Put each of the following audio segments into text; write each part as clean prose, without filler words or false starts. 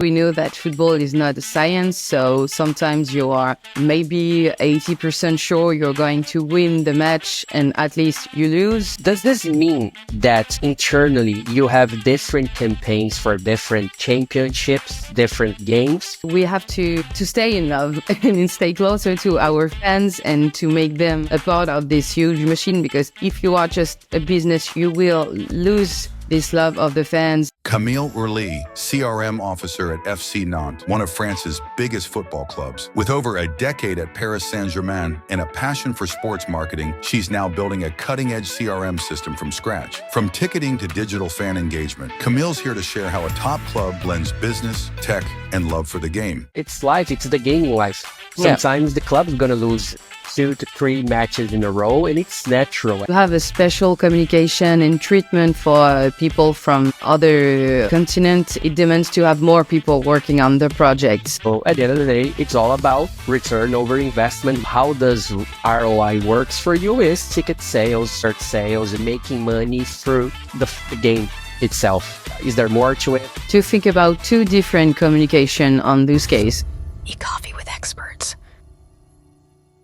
We know that football is not a science, so sometimes you are maybe 80% sure you're going to win the match and at least you lose. Does this mean that internally you have different campaigns for different championships, different games? We have to stay in love and stay closer to our fans and to make them a part of this huge machine, because if you are just a business, you will lose this love of the fans. Camille Urli, CRM Officer at FC Nantes, one of France's biggest football clubs. With over a decade at Paris Saint-Germain and a passion for sports marketing, she's now building a cutting-edge CRM system from scratch. From ticketing to digital fan engagement, Camille's here to share how a top club blends business, tech, and love for the game. It's life. It's the gaming life. Sometimes the club is going to lose 2 to 3 matches in a row, and it's natural. We have a special communication and treatment for people from other continents. It demands to have more people working on the projects. So at the end of the day, it's all about return over investment. How does ROI works for you is ticket sales, search sales, and making money through the game itself. Is there more to it? To think about 2 different communication on this case. E-coffee with experts.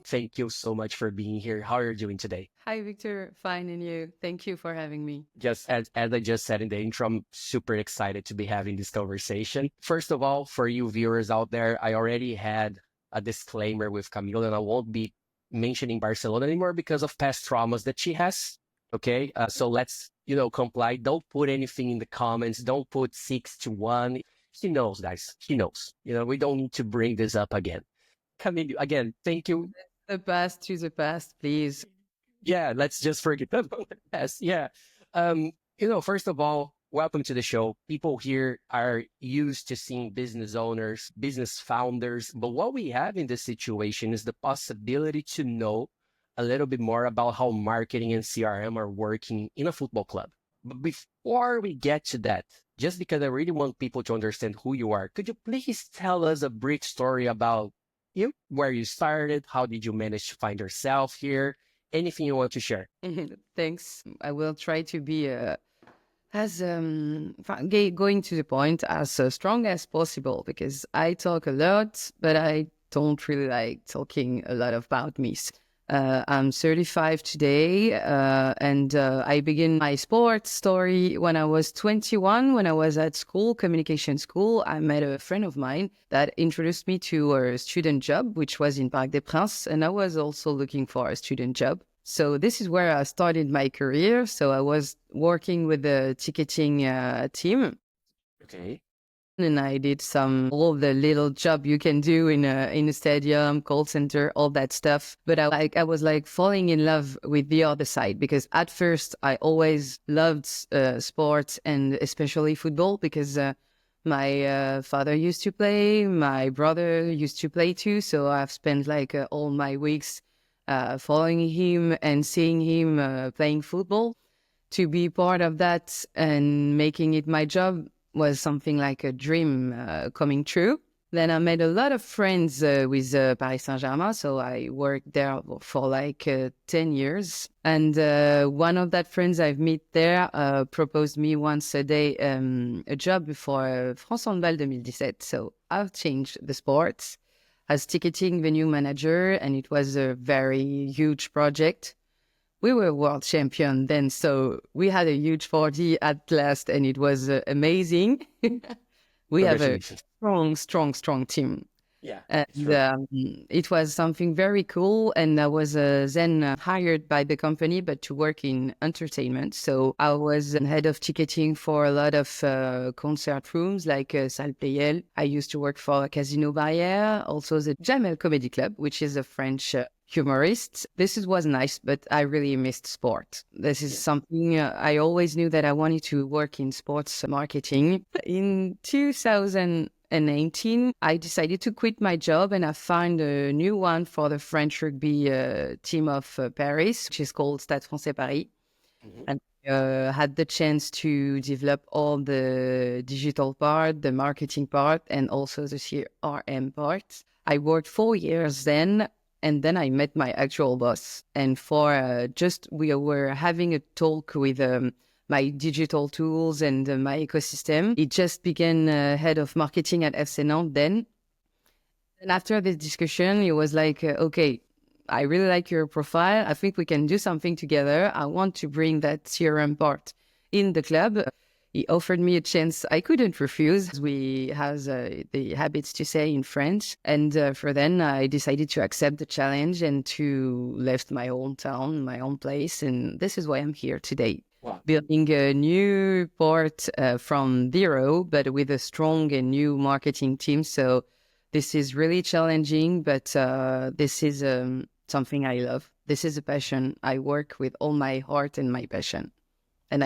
Thank you so much for being here. How are you doing today? Hi, Victor. Fine, and you? Thank you for having me. Just as I just said in the intro, I'm super excited to be having this conversation. First of all, for you viewers out there, I already had a disclaimer with Camille, and I won't be mentioning Barcelona anymore because of past traumas that she has. Okay, so let's, comply. Don't put anything in the comments. Don't put 6-1. She knows, guys. She knows. We don't need to bring this up again. Camille, again, thank you. The past to the past, please. Yeah, let's just forget about the past. Yeah. First of all, welcome to the show. People here are used to seeing business owners, business founders, but what we have in this situation is the possibility to know a little bit more about how marketing and CRM are working in a football club. But before we get to that, just because I really want people to understand who you are, could you please tell us a brief story about you, where you started, how did you manage to find yourself here, anything you want to share? Thanks. I will try to be as going to the point, as strong as possible, because I talk a lot, but I don't really like talking a lot about me. I'm 35 today, and I began my sports story when I was 21. When I was at school, communication school, I met a friend of mine that introduced me to a student job, which was in Parc des Princes, and I was also looking for a student job. So this is where I started my career. So I was working with the ticketing team. Okay. And I did all the little job you can do in a stadium, call center, all that stuff. But I was like falling in love with the other side, because at first I always loved sports, and especially football, because my father used to play, my brother used to play too. So I've spent all my weeks following him and seeing him playing football. To be part of that and making it my job was something like a dream coming true. Then I made a lot of friends with Paris Saint-Germain, so I worked there for 10 years. And one of that friends I've met there proposed me once a day a job for France Handball 2017. So I've changed the sports as ticketing venue manager, and it was a very huge project. We were world champion then, so we had a huge party at last, and it was amazing. We have a strong team. Yeah, and it was something very cool. And I was then hired by the company, but to work in entertainment. So I was head of ticketing for a lot of concert rooms like Salle Playel. I used to work for Casino Barrière, also the Jamel Comedy Club, which is a French humorist. Was nice, but I really missed sport. This is something I always knew that I wanted to work in sports marketing. In 2018, I decided to quit my job, and I found a new one for the French rugby team of Paris, which is called Stade Français Paris. Mm-hmm. And had the chance to develop all the digital part, the marketing part, and also the CRM part. I worked 4 years then. And then I met my actual boss. And we were having a talk with my digital tools and my ecosystem. He just began head of marketing at FC Nantes then. And after this discussion, he was like, okay, I really like your profile. I think we can do something together. I want to bring that CRM part in the club. He offered me a chance I couldn't refuse, as we have the habits to say in French. And for then, I decided to accept the challenge and to left my own town, my own place. And this is why I'm here today. Wow. Building a new port from zero, but with a strong and new marketing team. So this is really challenging, but this is something I love. This is a passion. I work with all my heart and my passion. And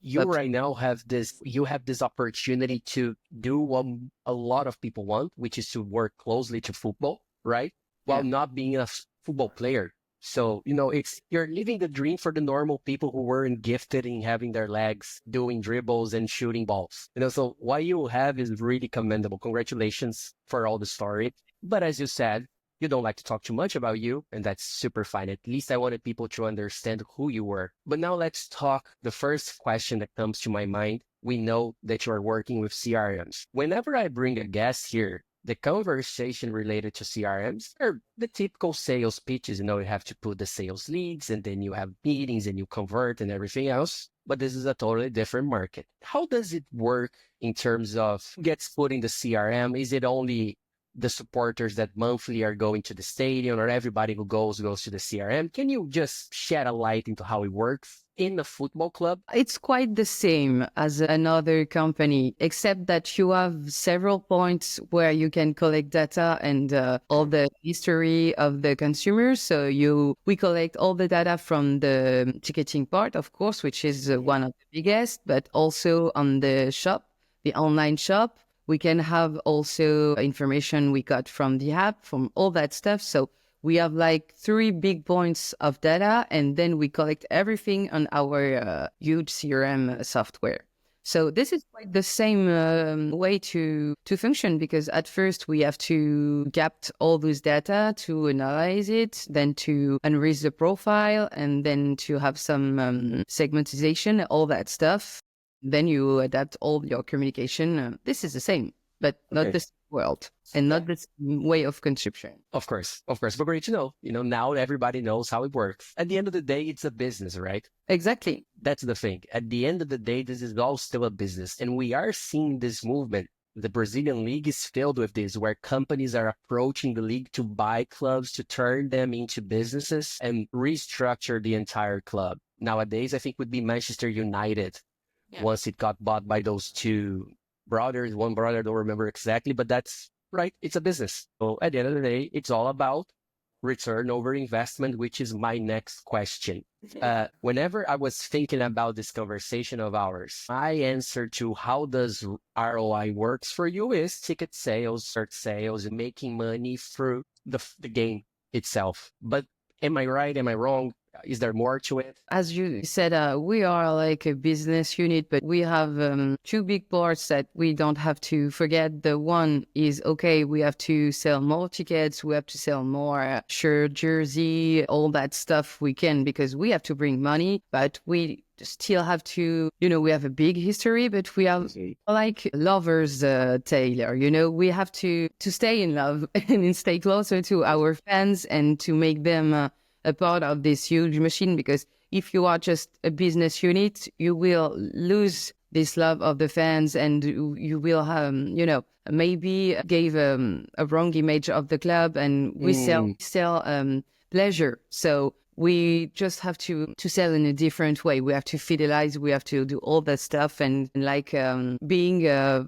you right now have this opportunity to do what a lot of people want, which is to work closely to football, right? While not being a football player. So, you're living the dream for the normal people who weren't gifted in having their legs, doing dribbles and shooting balls. So what you have is really commendable. Congratulations for all the story. But as you said, you don't like to talk too much about you, and that's super fine. At least I wanted people to understand who you were. But now let's talk. The first question that comes to my mind, we know that you are working with CRMs. Whenever I bring a guest here, the conversation related to CRMs are the typical sales pitches. You have to put the sales leads, and then you have meetings and you convert and everything else. But this is a totally different market. How does it work in terms of gets put in the CRM? Is it only the supporters that monthly are going to the stadium, or everybody who goes to the CRM? Can you just shed a light into how it works in a football club? It's quite the same as another company, except that you have several points where you can collect data and all the history of the consumers. So we collect all the data from the ticketing part, of course, which is one of the biggest, but also on the shop, the online shop. We can have also information we got from the app, from all that stuff. So we have like 3 big points of data, and then we collect everything on our huge CRM software. So this is quite the same way to function, because at first we have to get all those data, to analyze it, then to enrich the profile, and then to have some segmentization, all that stuff. Then you adapt all your communication. This is the same, but not the same world and not the same way of consumption. Of course. But great to know. Now everybody knows how it works. At the end of the day, it's a business, right? Exactly. That's the thing. At the end of the day, this is all still a business. And we are seeing this movement. The Brazilian league is filled with this, where companies are approaching the league to buy clubs, to turn them into businesses and restructure the entire club. Nowadays, I think would be Manchester United. Once it got bought by those 2 brothers, one brother, I don't remember exactly, but that's right. It's a business. So at the end of the day, it's all about return over investment, which is my next question. Whenever I was thinking about this conversation of ours, my answer to how does ROI works for you is ticket sales, search sales, and making money through the game itself. But am I right? Am I wrong? Is there more to it? As you said, we are like a business unit, but we have 2 big parts that we don't have to forget. The one is, we have to sell more tickets. We have to sell more shirt, jersey, all that stuff we can, because we have to bring money, but we still have to, we have a big history, but we have like lover's tale, we have to stay in love and stay closer to our fans and to make them a part of this huge machine, because if you are just a business unit, you will lose this love of the fans, and you will have, maybe gave a wrong image of the club, and we sell pleasure. So we just have to sell in a different way. We have to fidelize, we have to do all that stuff, and being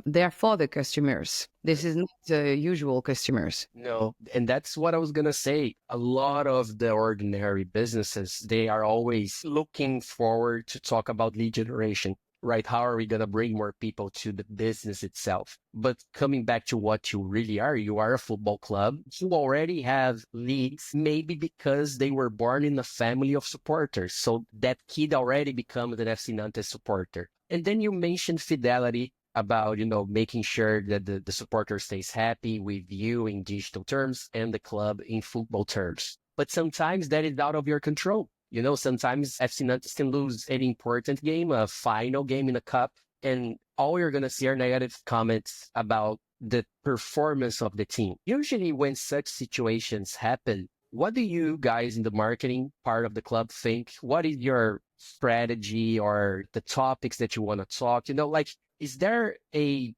there for the customers. This is not the usual customers. No, and that's what I was going to say. A lot of the ordinary businesses, they are always looking forward to talk about lead generation, right? How are we going to bring more people to the business itself? But coming back to what you really are, you are a football club who already have leads, maybe because they were born in a family of supporters. So that kid already becomes an FC Nantes supporter. And then you mentioned fidelity, about, making sure that the supporter stays happy with you in digital terms and the club in football terms. But sometimes that is out of your control. You know, sometimes FC Nantes can lose an important game, a final game in a cup, and all you're going to see are negative comments about the performance of the team. Usually when such situations happen, what do you guys in the marketing part of the club think? What is your strategy or the topics that you want to talk? You know, like, is there a,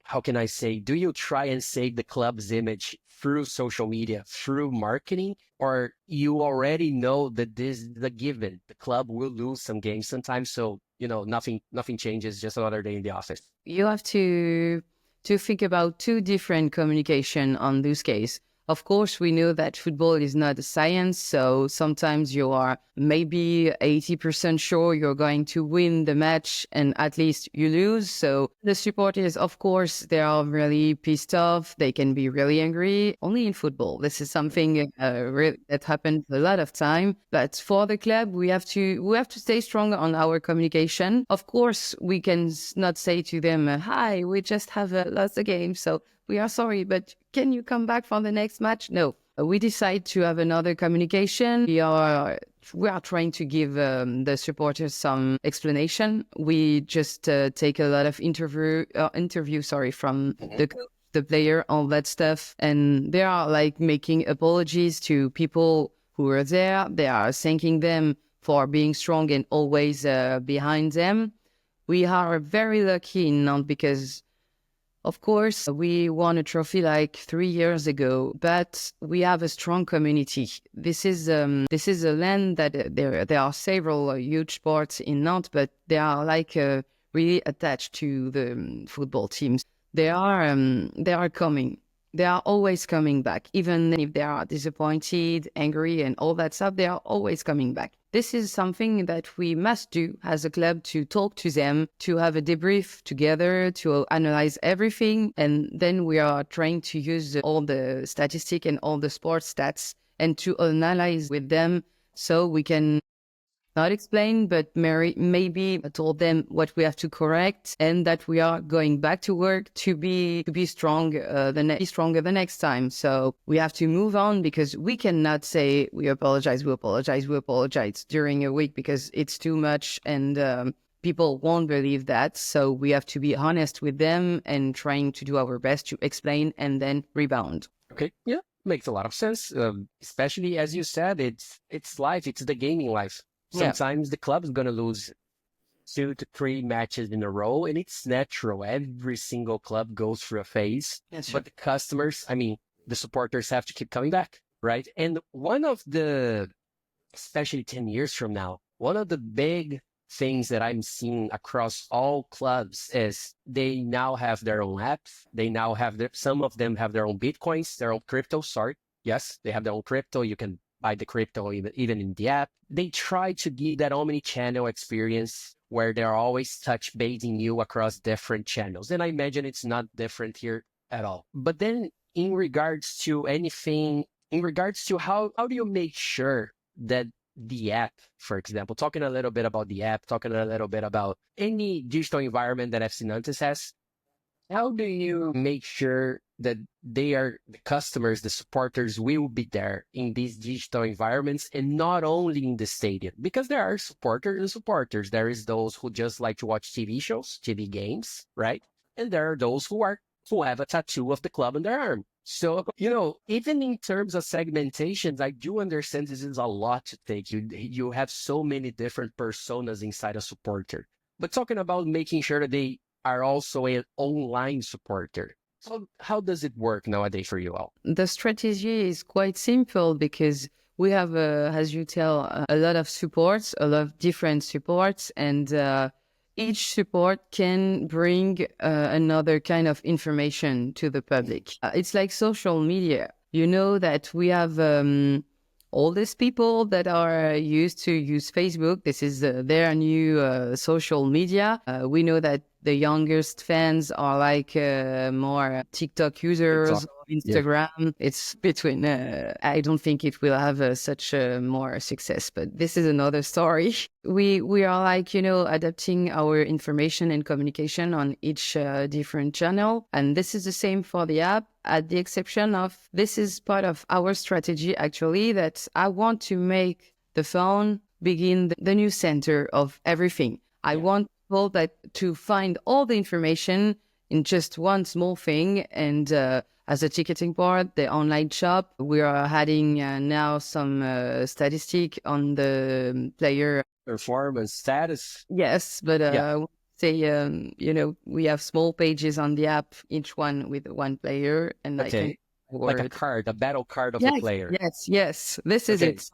how can I say, do you try and save the club's image through social media, through marketing, or you already know that this is a given? The club will lose some games sometimes, so you know nothing changes, just another day in the office. You have to think about two different communication on this case. Of course, we know that football is not a science, so sometimes you are maybe 80% sure you're going to win the match and at least you lose. So the supporters, of course, they are really pissed off. They can be really angry. Only in football. This is something that happens a lot of time. But for the club, we have to stay strong on our communication. Of course, we can not say to them, "Hi, we just have lost the game, so we are sorry, but can you come back for the next match?" No. We decide to have another communication. We are trying to give the supporters some explanation. We just take a lot of interview from the player, all that stuff. And they are like making apologies to people who were there. They are thanking them for being strong and always behind them. We are very lucky in Nantes because, of course, we won a trophy like 3 years ago, but we have a strong community. This is a land that there are several huge sports in Nantes, but they are like really attached to the football teams. They are coming. They are always coming back, even if they are disappointed, angry, and all that stuff. They are always coming back. This is something that we must do as a club, to talk to them, to have a debrief together, to analyze everything. And then we are trying to use all the statistics and all the sports stats and to analyze with them so we can not explain, but maybe told them what we have to correct and that we are going back to work to be strong, be stronger the next time. So we have to move on because we cannot say we apologize during a week because it's too much and people won't believe that. So we have to be honest with them and trying to do our best to explain and then rebound. Okay, yeah, makes a lot of sense. Especially as you said, it's life. It's the gaming life. Sometimes the club is going to lose 2 to 3 matches in a row, and it's natural. Every single club goes through a phase. Yes, but the customers, I mean, the supporters have to keep coming back, right? And one of the, especially 10 years from now, one of the big things that I'm seeing across all clubs is they now have their own apps. They now have some of them have their own Bitcoins, their own crypto. Sorry. Yes, they have their own crypto. You can buy the crypto even in the app. They try to give that omni-channel experience where they're always touch basing you across different channels. And I imagine it's not different here at all. But then in regards to anything, in regards to how do you make sure that the app, for example, talking a little bit about the app, talking a little bit about any digital environment that FC Nantes has, how do you make sure that the customers, the supporters will be there in these digital environments and not only in the stadium? Because there are supporters and supporters. There is those who just like to watch TV shows, TV games, right? And there are those who have a tattoo of the club on their arm. So, you know, even in terms of segmentations, I do understand this is a lot to take. You have so many different personas inside a supporter. But talking about making sure that they are also an online supporter. So how does it work nowadays for you all? The strategy is quite simple because we have, as you tell, a lot of supports, a lot of different supports, and each support can bring another kind of information to the public. It's like social media. You know that we have all these people that are used to use Facebook. This is their new social media. We know that the youngest fans are like more TikTok users, or Instagram. Yeah. It's between, I don't think it will have such more success, but this is another story. We are like, adapting our information and communication on each different channel. And this is the same for the app, at the exception of this is part of our strategy, actually, that I want to make the phone begin the new center of everything. I want people that to find all the information in just one small thing. And as a ticketing part, the online shop, we are adding now some statistic on the player Performance status. Yes, but say we have small pages on the app, each one with one player, and I can like a card, a battle card of yes, a player. Yes. This is it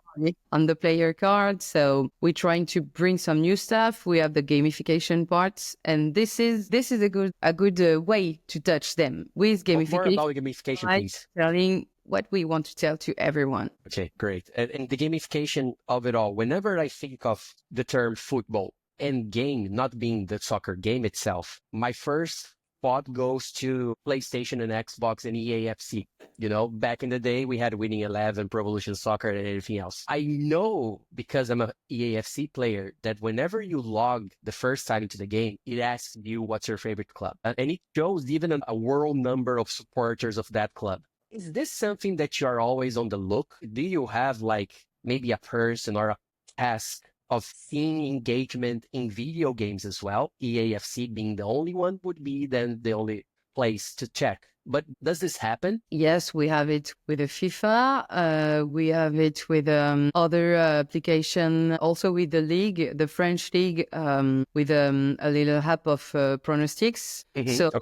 on the player card. So we're trying to bring some new stuff. We have the gamification parts, and this is a good way to touch them with gamification. More about gamification, please. Telling what we want to tell to everyone. Okay, great. And the gamification of it all, whenever I think of the term football and game not being the soccer game itself, my first thought goes to PlayStation and Xbox and EAFC. Back in the day, we had Winning 11, Pro Evolution Soccer, and anything else. I know, because I'm a EAFC player, that whenever you log the first time into the game, it asks you what's your favorite club. And it shows even a world number of supporters of that club. Is this something that you are always on the look? Do you have maybe a person or a task of seeing engagement in video games as well? EAFC being the only one would be then the only place to check. But does this happen? Yes, we have it with the FIFA. We have it with other application, also with the league, the French league, with a little app of pronostics. So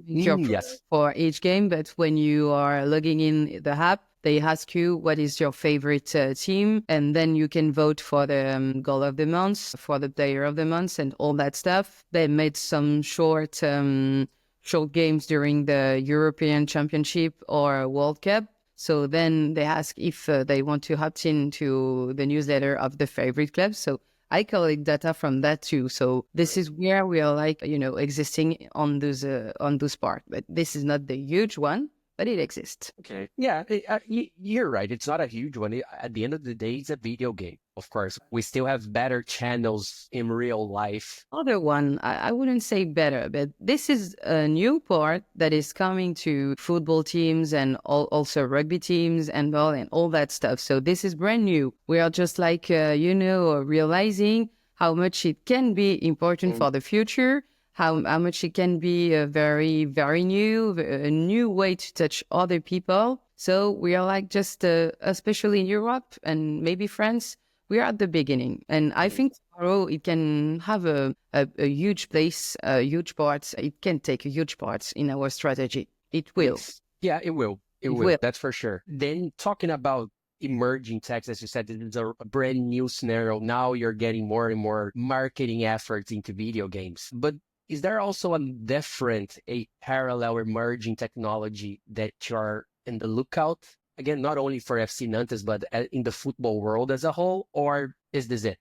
yes, for each game. But when you are logging in the app, they ask you what is your favorite team, and then you can vote for the goal of the month, for the player of the month, and all that stuff. They made some short games during the European Championship or World Cup. So then they ask if they want to opt into the newsletter of the favorite club. So I collect data from that too. So this is where we are existing on those part. But this is not the huge one, but it exists. Okay. Yeah, you're right. It's not a huge one. At the end of the day, it's a video game. Of course, we still have better channels in real life. Other one, I wouldn't say better, but this is a new part that is coming to football teams and also rugby teams and all that stuff. So this is brand new. We are just realizing how much it can be important for the future. How much it can be very, very new, a new way to touch other people. So we are especially in Europe and maybe France, we are at the beginning. And I think tomorrow it can have a huge place, a huge part. It can take a huge part in our strategy. It will. Yeah, it will. It will. That's for sure. Then talking about emerging techs, as you said, this is a brand new scenario. Now you're getting more and more marketing efforts into video games. But is there also a parallel emerging technology that you're in the lookout? Again, not only for FC Nantes, but in the football world as a whole? Or is this it?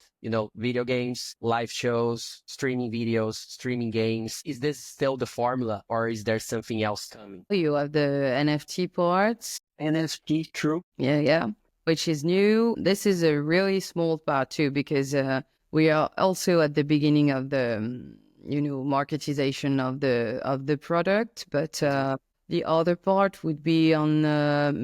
Video games, live shows, streaming videos, streaming games. Is this still the formula, or is there something else coming? You have the NFT parts. NFT, true. Yeah. Which is new. This is a really small part too, because we are also at the beginning of the marketization of the product, but the other part would be on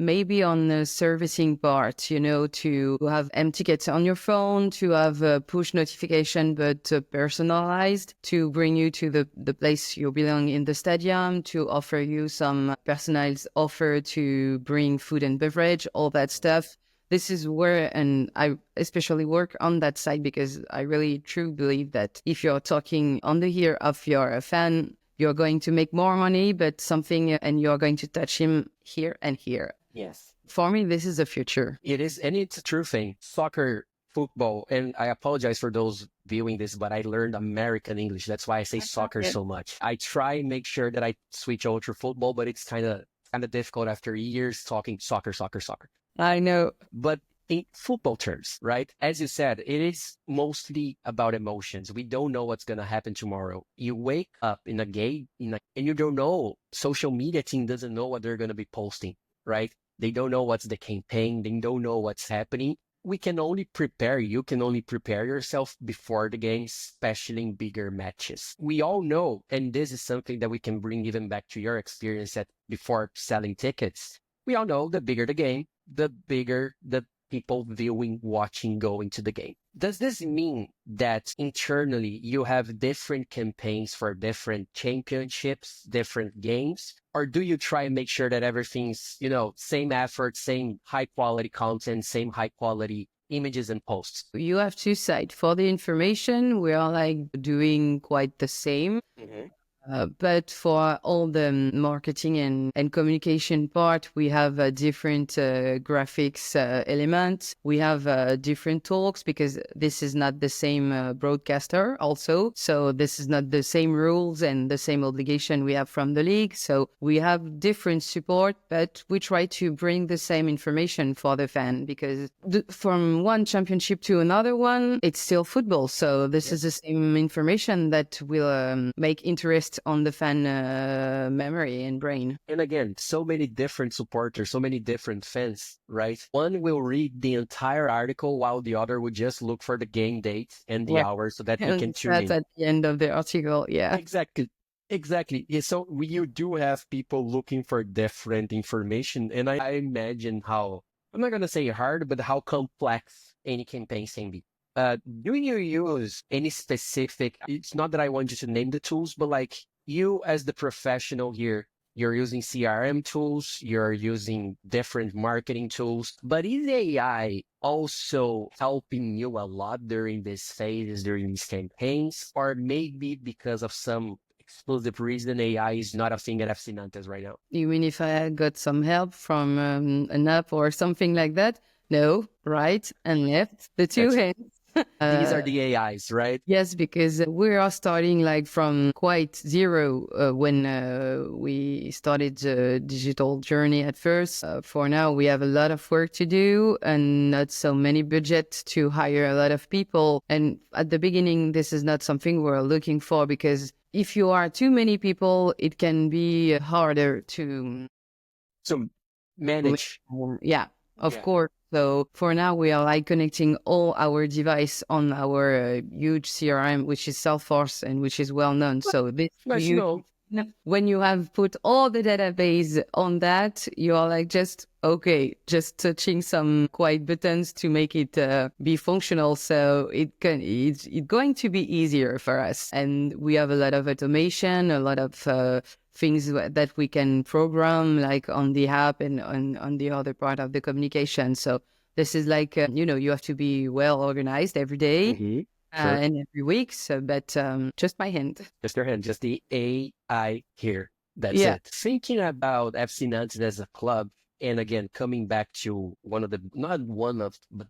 maybe on the servicing part, to have tickets on your phone, to have a push notification, but personalized, to bring you to the place you belong in the stadium, to offer you some personalized offer to bring food and beverage, all that stuff. This is where, and I especially work on that side because I really truly believe that if you're talking on the ear of your fan, you're going to make more money, but and you're going to touch him here and here. Yes. For me, this is the future. It is, and it's a true thing. Soccer, football, and I apologize for those viewing this, but I learned American English. That's why I say soccer so much. I try and make sure that I switch over to football, but it's kind of difficult after years talking soccer. I know. But in football terms, right? As you said, it is mostly about emotions. We don't know what's going to happen tomorrow. You wake up in a game, and you don't know. Social media team doesn't know what they're going to be posting, right? They don't know what's the campaign. They don't know what's happening. We can only prepare. You can only prepare yourself before the game, especially in bigger matches. We all know, and this is something that we can bring even back to your experience before selling tickets. We all know the bigger the game, the bigger the people viewing, watching, going to the game. Does this mean that internally you have different campaigns for different championships, different games? Or do you try and make sure that everything's, same effort, same high quality content, same high quality images and posts? You have two sides. For the information, we are like doing quite the same. But for all the marketing and communication part, we have a different graphics element. We have different talks because this is not the same broadcaster also. So this is not the same rules and the same obligation we have from the league. So we have different support, but we try to bring the same information for the fan because from one championship to another one, it's still football. So this is the same information that will make interest on the fan memory and brain. And again, so many different supporters, so many different fans, right? One will read the entire article while the other would just look for the game date and the hour so that they can tune in. That's at the end of the article, yeah. Exactly. Yeah, so you do have people looking for different information. And I imagine how, I'm not going to say hard, but how complex any campaign can be. Do you use any specific, it's not that I want you to name the tools, but like you as the professional here, you're using CRM tools, you're using different marketing tools, but is AI also helping you a lot during these phases, during these campaigns? Or maybe because of some exclusive reason, AI is not a thing at FC Nantes right now? You mean if I got some help from an app or something like that? No, right and left, the two hands. These are the AIs, right? Yes, because we are starting like from quite zero when we started the digital journey at first. For now, we have a lot of work to do and not so many budget to hire a lot of people. And at the beginning, this is not something we're looking for because if you are too many people, it can be harder to manage. Yeah, of course. So for now, we are like connecting all our device on our huge CRM, which is Salesforce and which is well known. So this, when you have put all the database on that, you are like just touching some quiet buttons to make it be functional. So it's going to be easier for us. And we have a lot of automation, a lot of things that we can program like on the app and on the other part of the communication. So this is like, you have to be well organized every day and every week. So, but just my hand. Just your hand, just the AI here. That's it. Thinking about FC Nantes as a club, and again, coming back to but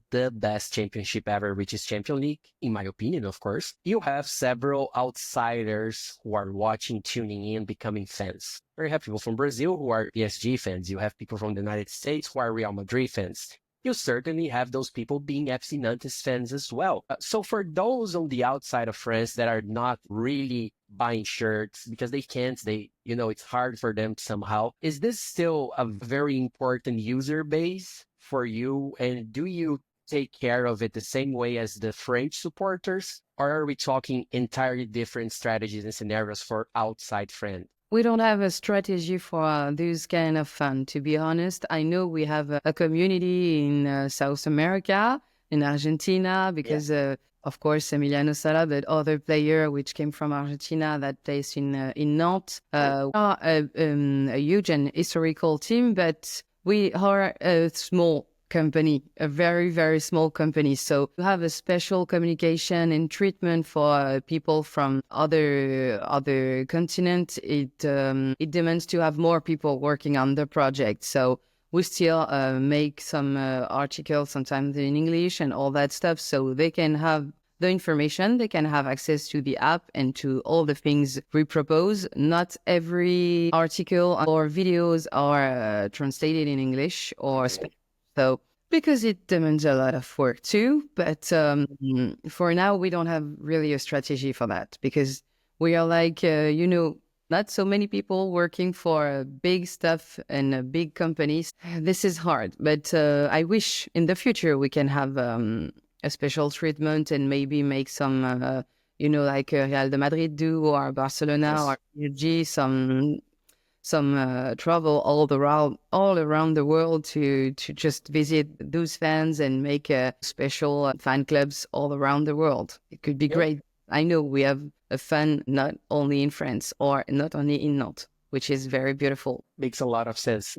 the best championship ever, which is Champions League, in my opinion, of course. You have several outsiders who are watching, tuning in, becoming fans. You have people from Brazil who are PSG fans. You have people from the United States who are Real Madrid fans. You certainly have those people being FC Nantes fans as well. So for those on the outside of France that are not really buying shirts because they can't, it's hard for them somehow. Is this still a very important user base for you? And do you take care of it the same way as the French supporters? Or are we talking entirely different strategies and scenarios for outside friends? We don't have a strategy for this kind of fun, to be honest. I know we have a community in South America, in Argentina, because, of course, Emiliano Sala, but other player which came from Argentina that plays in Nantes. We are a huge and historical team, but we are a small company, a very, very small company. So to have a special communication and treatment for people from other continents, it demands to have more people working on the project. So we still make some articles sometimes in English and all that stuff, so they can have the information, they can have access to the app and to all the things we propose. Not every article or videos are translated in English or Spanish. So, because it demands a lot of work too, but for now, we don't have really a strategy for that because we are like, not so many people working for big stuff and big companies. This is hard, but I wish in the future we can have a special treatment and maybe make some, like Real de Madrid do or Barcelona or PSG, some travel all around the world to just visit those fans and make special fan clubs all around the world. It could be great. I know we have a fan not only in France or not only in Nantes, which is very beautiful. Makes a lot of sense.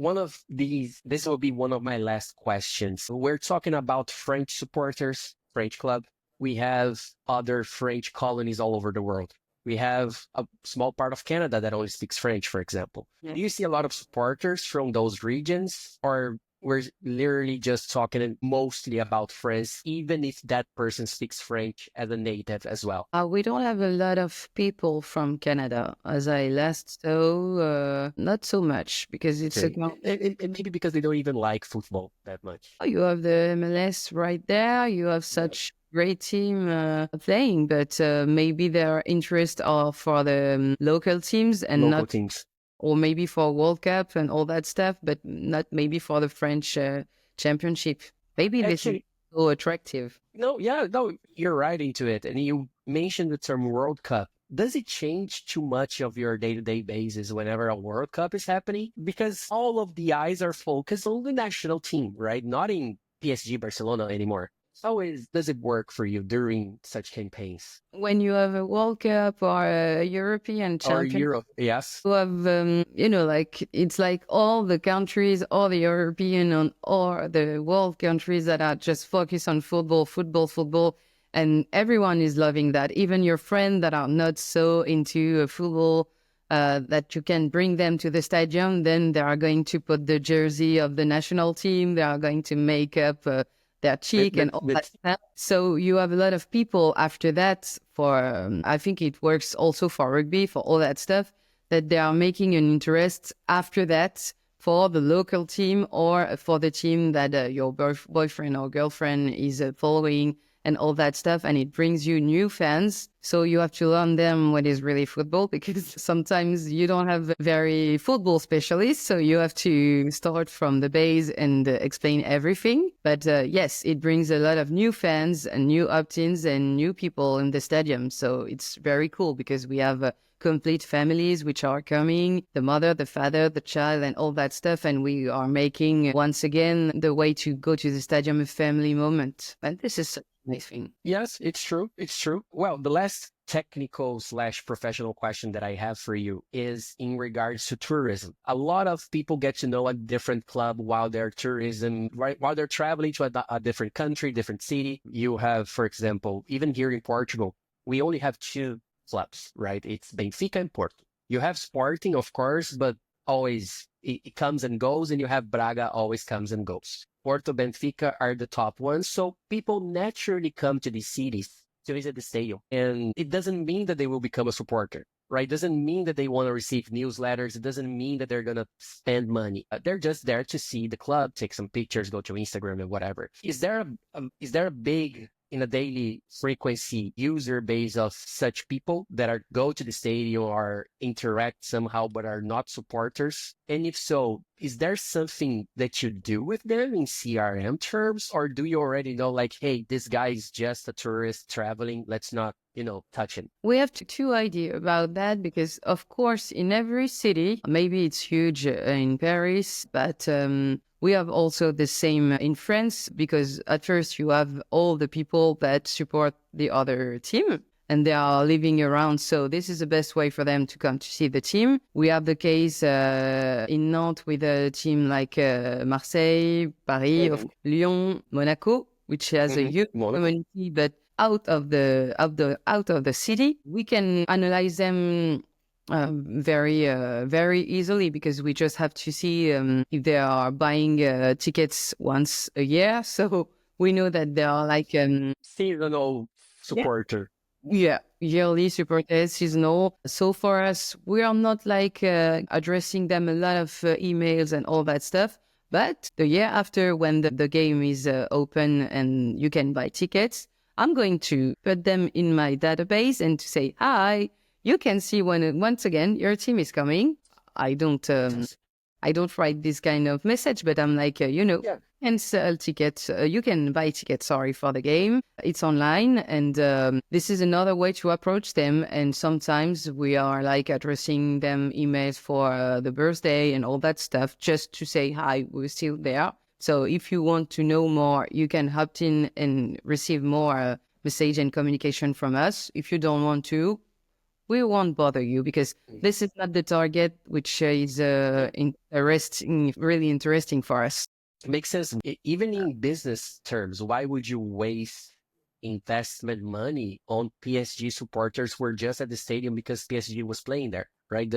This will be one of my last questions. We're talking about French supporters, French club. We have other French colonies all over the world. We have a small part of Canada that only speaks French, for example. Do you see a lot of supporters from those regions, or we're literally just talking mostly about France, even if that person speaks French as a native as well? We don't have a lot of people from Canada, as I last saw. Not so much because it's and maybe because they don't even like football that much. You have the MLS right there. You have such great team playing, but maybe their interests are for the local teams and Local not teams. or maybe for World Cup and all that stuff, but not maybe for the French championship. Maybe this is Actually, so attractive. no, you're right into it. And you mentioned the term World Cup. Does it change too much of your day-to-day basis whenever a World Cup is happening? Because all of the eyes are focused on the national team, right? Not in PSG Barcelona anymore. Does it work for you during such campaigns? When you have a World Cup or a European Or champion, Europe, yes. you have, like it's like all the countries, all the European or the world countries that are just focused on football, football, football. And everyone is loving that. Even your friends that are not so into football, that you can bring them to the stadium, then they are going to put the jersey of the national team. They are going to make up their cheek and all that stuff. So you have a lot of people after that I think it works also for rugby, for all that stuff, that they are making an interest after that for the local team or for the team that your boyfriend or girlfriend is following and all that stuff. And it brings you new fans. So you have to learn them what is really football, because sometimes you don't have very football specialists. So you have to start from the base and explain everything. But yes, it brings a lot of new fans and new opt-ins and new people in the stadium. So it's very cool because we have complete families which are coming, the mother, the father, the child, and all that stuff. And we are making, once again, the way to go to the stadium a family moment. And this is such a nice thing. Yes, it's true. It's true. Well, the last technical/professional question that I have for you is in regards to tourism. A lot of people get to know a different club while they're while they're traveling to a different country, different city. You have, for example, even here in Portugal, we only have two clubs, right? It's Benfica and Porto. You have Sporting, of course, but always it comes and goes, and you have Braga always comes and goes. Porto, Benfica are the top ones, so people naturally come to these cities to visit the stadium. And it doesn't mean that they will become a supporter, right? It doesn't mean that they want to receive newsletters. It doesn't mean that they're going to spend money. They're just there to see the club, take some pictures, go to Instagram and whatever. Is there a big, in a daily frequency, user base of such people that go to the stadium or interact somehow but are not supporters? And if so, is there something that you do with them in CRM terms, or do you already know, like, hey, this guy is just a tourist traveling, let's not, touch him? We have two ideas about that because, of course, in every city, maybe it's huge in Paris, but we have also the same in France, because at first you have all the people that support the other team and they are living around. So this is the best way for them to come to see the team. We have the case in Nantes with a team like Marseille, Paris, Lyon, Monaco, which has a huge community, but out of the city. We can analyze them very easily, because we just have to see if they are buying tickets once a year. So we know that they are like seasonal supporter. Yeah, yearly supporters, seasonal. So for us, we are not like addressing them a lot of emails and all that stuff. But the year after, when the game is open and you can buy tickets, I'm going to put them in my database and to say, hi, you can see when once again your team is coming. I don't I don't write this kind of message, but I'm like, and sell tickets. You can buy tickets, for the game. It's online. And this is another way to approach them. And sometimes we are like addressing them emails for the birthday and all that stuff, just to say, hi, we're still there. So if you want to know more, you can opt in and receive more message and communication from us. If you don't want to, we won't bother you, because this is not the target, which is really interesting for us. Makes sense. Even in business terms, why would you waste investment money on PSG supporters who were just at the stadium because PSG was playing there, right?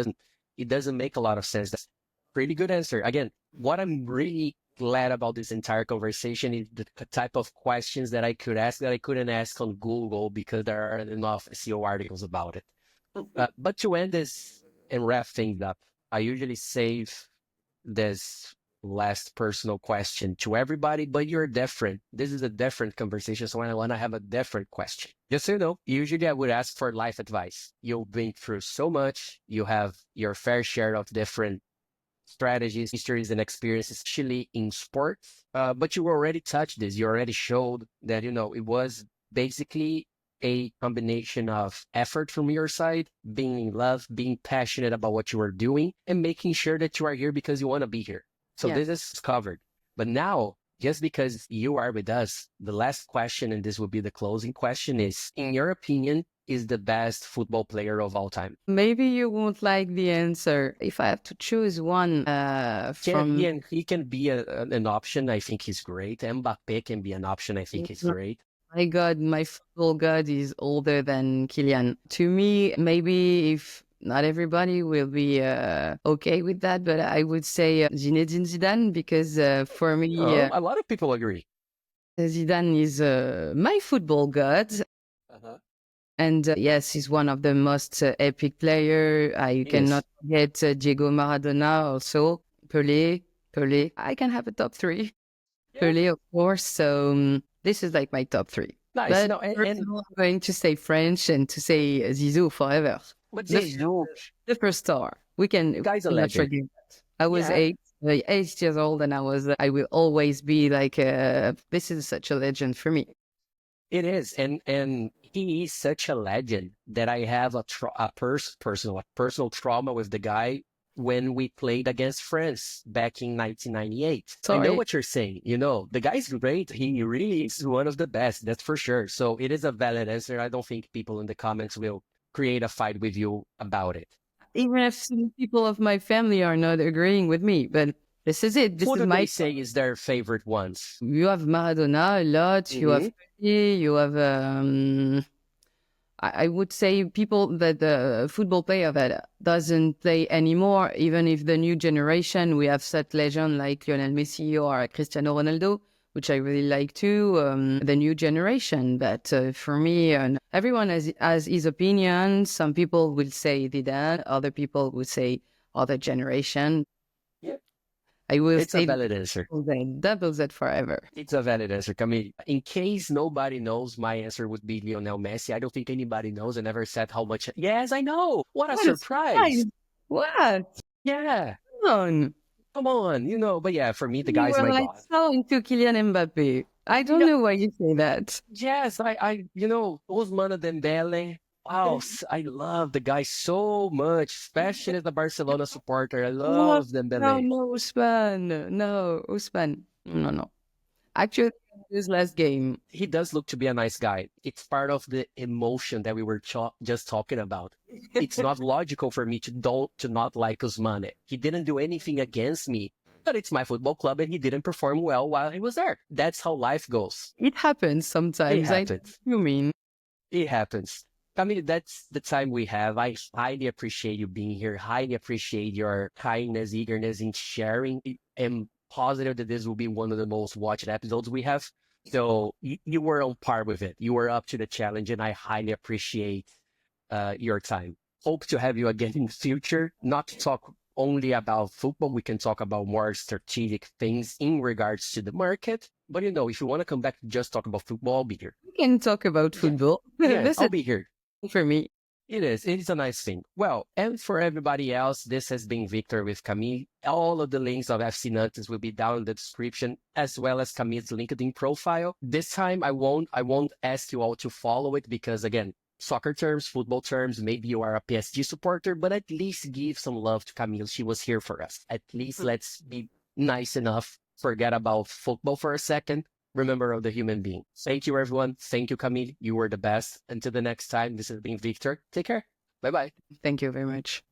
It doesn't make a lot of sense. That's a pretty good answer. Again, what I'm really glad about this entire conversation is the type of questions that I could ask that I couldn't ask on Google because there aren't enough SEO articles about it. But to end this and wrap things up, I usually save this last personal question to everybody, but you're different. This is a different conversation, so I want to have a different question. Just so you know, usually I would ask for life advice. You've been through so much. You have your fair share of different strategies, histories, and experiences, especially in sports. But you already touched this. You already showed that, it was basically a combination of effort from your side, being in love, being passionate about what you are doing, and making sure that you are here because you want to be here. So this is covered. But now, just because you are with us, the last question, and this will be the closing question, is, in your opinion, is the best football player of all time? Maybe you won't like the answer. If I have to choose one He can be an option. I think he's great. Mbappe can be an option. I think he's great. My God, my football God is older than Kylian. To me, maybe if not everybody will be okay with that, but I would say Zinedine Zidane, because for me... a lot of people agree. Zidane is my football God. Uh-huh. And yes, he's one of the most epic player. I cannot forget Diego Maradona also. Pelé. I can have a top three. Yeah. Pelé, of course. So this is like my top three. Nice. But I'm going to say French and to say Zizou forever. But Zizou, the first star. We can. Guy's a legend. I was 8 years old, and I will always be like, this is such a legend for me. It is, and he is such a legend that I have a personal trauma with the guy when we played against France back in 1998. I know what you're saying. The guy's great. He really is one of the best, that's for sure. So it is a valid answer. I don't think people in the comments will create a fight with you about it. Even if some people of my family are not agreeing with me, but this is it. What do they say is their favorite ones? You have Maradona a lot. Mm-hmm. You have Pelé, you have... I would say people that the football player that doesn't play anymore, even if the new generation, we have such legend like Lionel Messi or Cristiano Ronaldo, which I really like too, the new generation. But for me, everyone has his opinion. Some people will say Zidane, other people will say other generation. Yeah. It's a valid answer. Double that forever. It's a valid answer, Camille. In case nobody knows, my answer would be Lionel Messi. I don't think anybody knows. I never said how much. Yes, I know. What a surprise. What? Yeah. Come on. But yeah, for me, the guy's my god. So into Kylian Mbappe. I don't know why you say that. Yes, Ousmane Dembele. Wow, I love the guy so much, especially as a Barcelona supporter. I love Dembele. No, Ousmane. No. Actually, his last game. He does look to be a nice guy. It's part of the emotion that we were just talking about. It's not logical for me to not like Ousmane. He didn't do anything against me, but it's my football club and he didn't perform well while he was there. That's how life goes. It happens sometimes. It happens. I mean, that's the time we have. I highly appreciate you being here. Highly appreciate your kindness, eagerness in sharing. I'm positive that this will be one of the most watched episodes we have. So you were on par with it. You were up to the challenge, and I highly appreciate your time. Hope to have you again in the future, not to talk only about football. We can talk about more strategic things in regards to the market. But, if you want to come back to just talk about football, I'll be here. We can talk about football. Yeah, I'll be here. For me. It is. It is a nice thing. Well, and for everybody else, this has been Victor with Camille. All of the links of FC Nantes will be down in the description, as well as Camille's LinkedIn profile. This time, I won't ask you all to follow it because, again, soccer terms, football terms, maybe you are a PSG supporter, but at least give some love to Camille. She was here for us. At least let's be nice enough. Forget about football for a second. Remember the human being. Thank you, everyone. Thank you, Camille. You were the best. Until the next time, this has been Victor. Take care. Bye-bye. Thank you very much.